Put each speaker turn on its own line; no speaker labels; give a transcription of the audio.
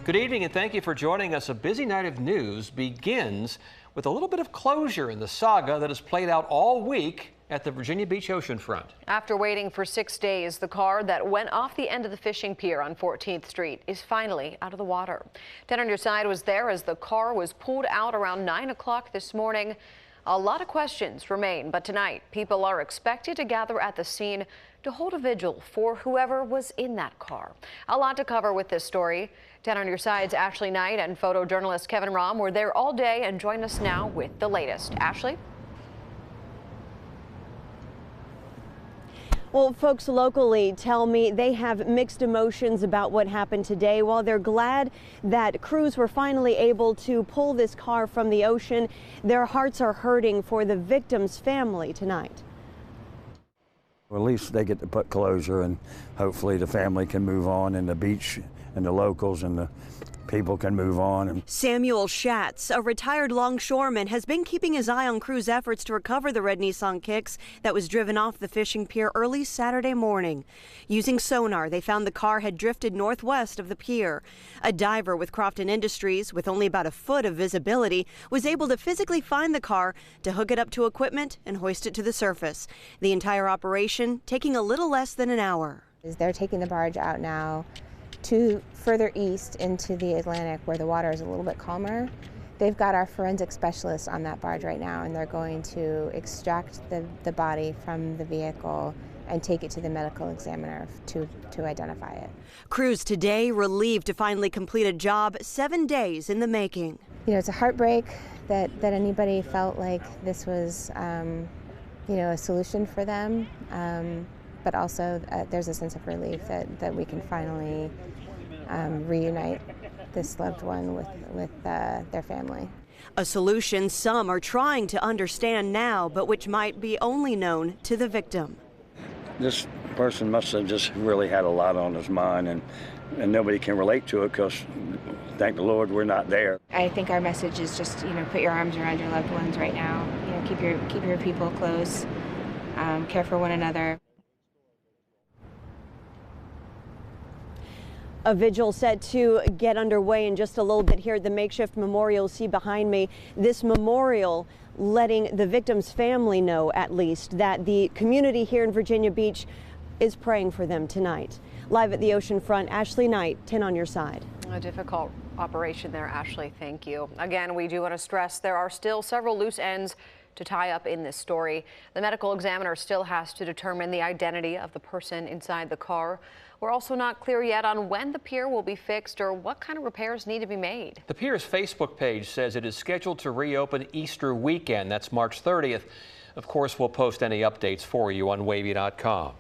Good evening and thank you for joining us. A busy night of news begins with a little bit of closure in the saga that has played out all week at the Virginia Beach Oceanfront.
After waiting for 6 days, the car that went off the end of the fishing pier on 14th Street is finally out of the water. 10 on your side was there as the car was pulled out around 9 o'clock this morning. A lot of questions remain, but tonight people are expected to gather at the scene to hold a vigil for whoever was in that car. A lot to cover with this story. 10 on your side's Ashley Knight and photojournalist Kevin Rahm were there all day and join us now with the latest. Ashley?
Well, folks locally tell me they have mixed emotions about what happened today. While they're glad that crews were finally able to pull this car from the ocean, their hearts are hurting for the victim's family tonight.
Well, at least they get to put closure, and hopefully the family can move on, and the beach and the locals and the people can move on.
Samuel Schatz, a retired longshoreman, has been keeping his eye on crews' efforts to recover the red Nissan Kicks that was driven off the fishing pier early Saturday morning. Using sonar, they found the car had drifted northwest of the pier. A diver with Crofton Industries, with only about a foot of visibility, was able to physically find the car to hook it up to equipment and hoist it to the surface. The entire operation taking a little less than an hour.
They're taking the barge out now to further east into the Atlantic where the water is a little bit calmer. They've got our forensic specialists on that barge right now, and they're going to extract the body from the vehicle and take it to the medical examiner to identify it.
Crews today relieved to finally complete a job 7 days in the making.
You know, it's a heartbreak that anybody felt like this was, you know, a solution for them. But also there's a sense of relief that we can finally reunite this loved one with their family.
A solution some are trying to understand now, but which might be only known to the victim.
This person must have just really had a lot on his mind, and nobody can relate to it because, thank the Lord, we're not there.
I think our message is just, you know, put your arms around your loved ones right now. You know, keep your people close, care for one another.
A vigil set to get underway in just a little bit here at the makeshift memorial. See behind me, this memorial letting the victim's family know, at least, that the community here in Virginia Beach is praying for them tonight. Live at the oceanfront, Ashley Knight, 10 on your side.
A difficult operation there, Ashley. Thank you. Again, we do want to stress there are still several loose ends to tie up in this story. The medical examiner still has to determine the identity of the person inside the car. We're also not clear yet on when the pier will be fixed or what kind of repairs need to be made.
The pier's Facebook page says it is scheduled to reopen Easter weekend. That's March 30th. Of course, we'll post any updates for you on wavy.com.